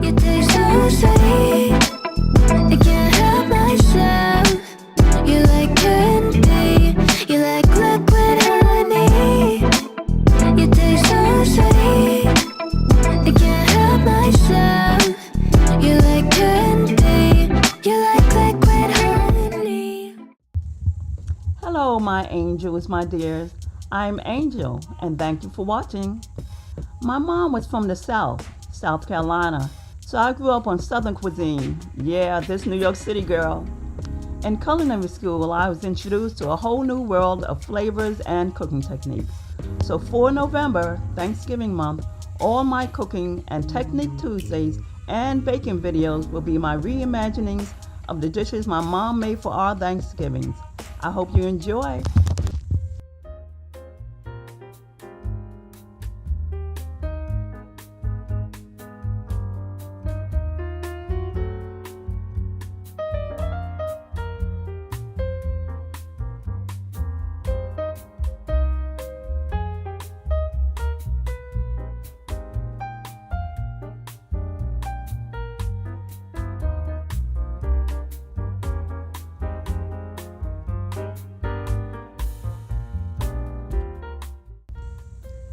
You taste so sweet, I can't help myself. You like candy, you like liquid honey. You taste so sweet, I can't help myself. You like candy, you like liquid honey. Hello, my angels, my dears. I'm Angel, and thank you for watching. My mom was from the South Carolina, so I grew up on Southern cuisine. Yeah, this New York City girl. In culinary school, I was introduced to a whole new world of flavors and cooking techniques. So for November, Thanksgiving month, all my cooking and Technique Tuesdays and baking videos will be my reimaginings of the dishes my mom made for our Thanksgivings. I hope you enjoy.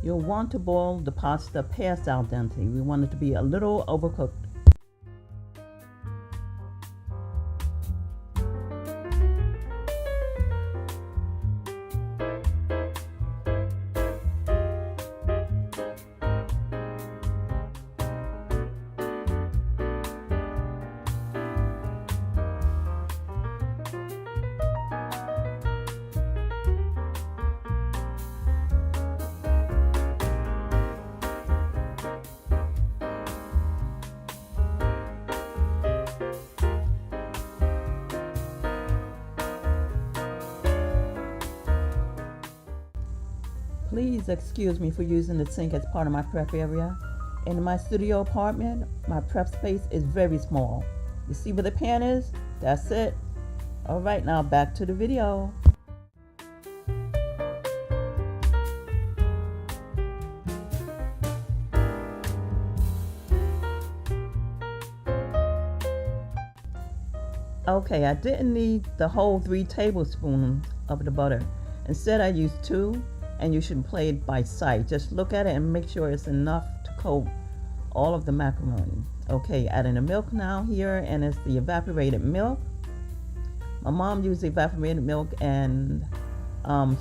You'll want to boil the pasta past al dente. We want it to be a little overcooked. Please excuse me for using the sink as part of my prep area. In my studio apartment, my prep space is very small. You see where the pan is? That's it. All right, now back to the video. Okay, I didn't need the whole 3 tablespoons of the butter. Instead, I used 2. And you should play it by sight. Just look at it and make sure it's enough to coat all of the macaroni. Okay, adding the milk now here, and it's the evaporated milk. My mom used the evaporated milk, and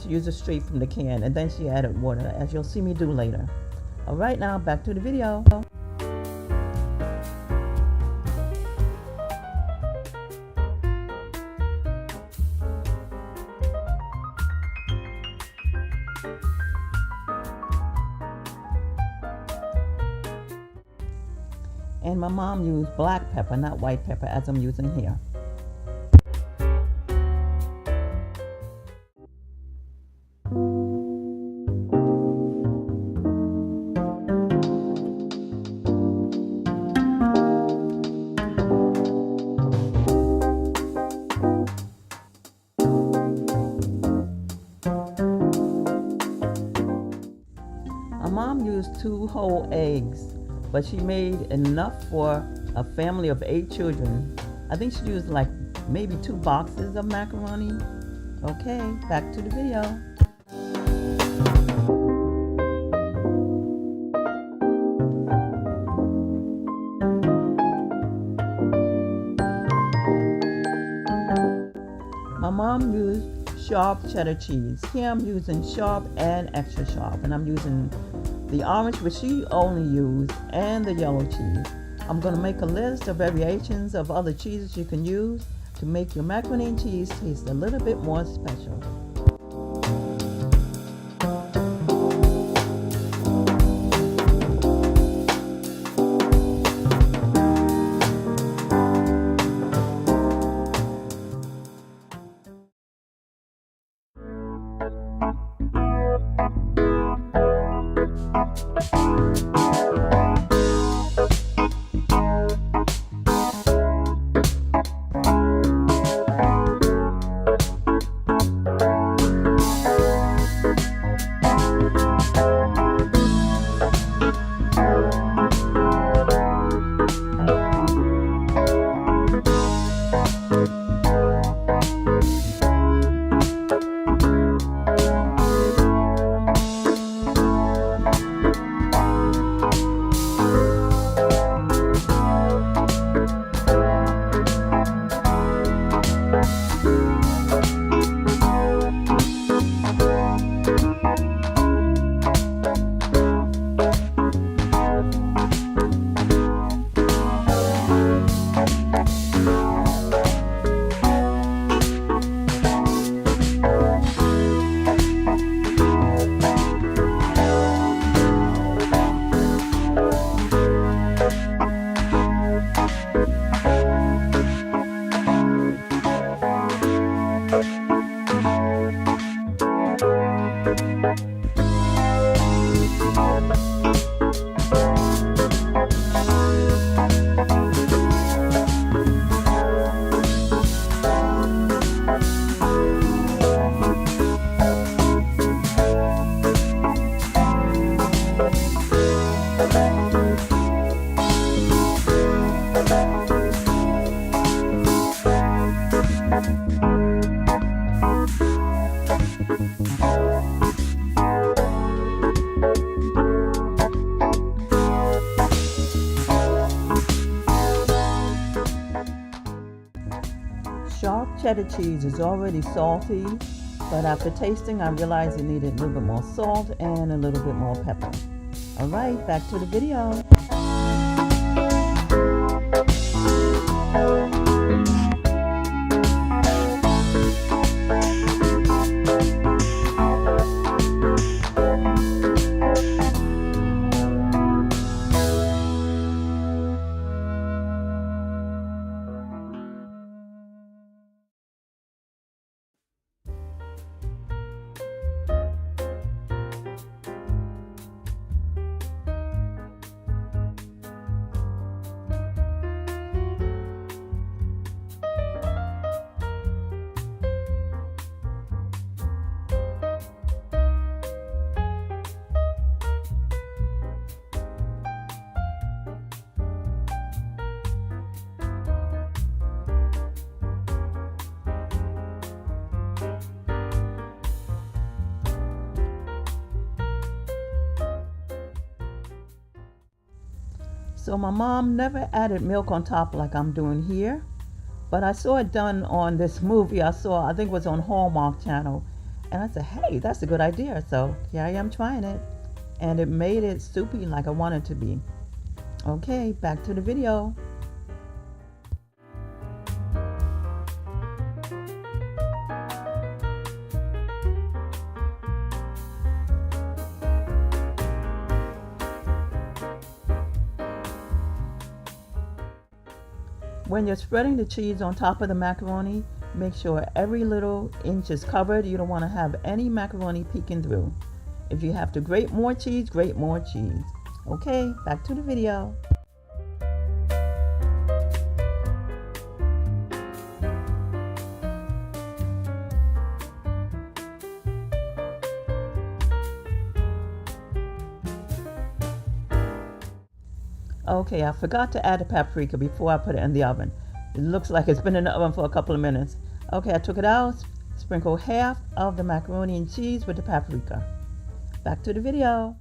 she used it straight from the can, and then she added water, as you'll see me do later. All right, now back to the video. And my mom used black pepper, not white pepper, as I'm using here. My mom used 2 whole eggs, but she made enough for a family of 8 children. I think she used like maybe 2 boxes of macaroni. Okay, back to the video. My mom used sharp cheddar cheese. Here I'm using sharp and extra sharp, and I'm using the orange, which she only used, and the yellow cheese. I'm going to make a list of variations of other cheeses you can use to make your macaroni and cheese taste a little bit more special. cheddar cheese is already salty, but after tasting, I realized it needed a little bit more salt and a little bit more pepper. All right, back to the video. So my mom never added milk on top like I'm doing here, but I saw it done on this movie I think it was on Hallmark Channel, and I said, hey, that's a good idea. So here I am trying it, and it made it soupy like I wanted it to be. Okay, back to the video. When you're spreading the cheese on top of the macaroni, make sure every little inch is covered. You don't want to have any macaroni peeking through. If you have to grate more cheese, grate more cheese. Okay, back to the video. Okay, I forgot to add the paprika before I put it in the oven. It looks like it's been in the oven for a couple of minutes. Okay, I took it out, sprinkled half of the macaroni and cheese with the paprika. Back to the video.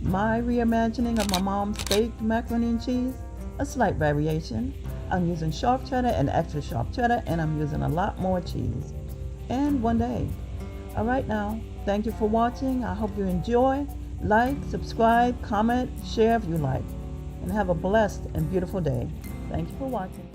My reimagining of my mom's baked macaroni and cheese, a slight variation. I'm using sharp cheddar and extra sharp cheddar, and I'm using a lot more cheese. And one day. All right now, thank you for watching. I hope you enjoy. Like, subscribe, comment, share if you like. And have a blessed and beautiful day. Thank you for watching.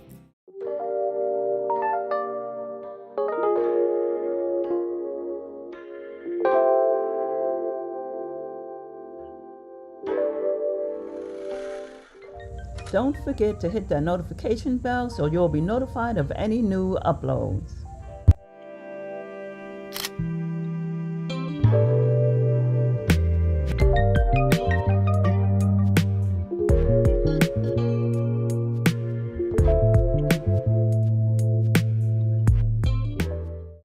Don't forget to hit that notification bell so you'll be notified of any new uploads.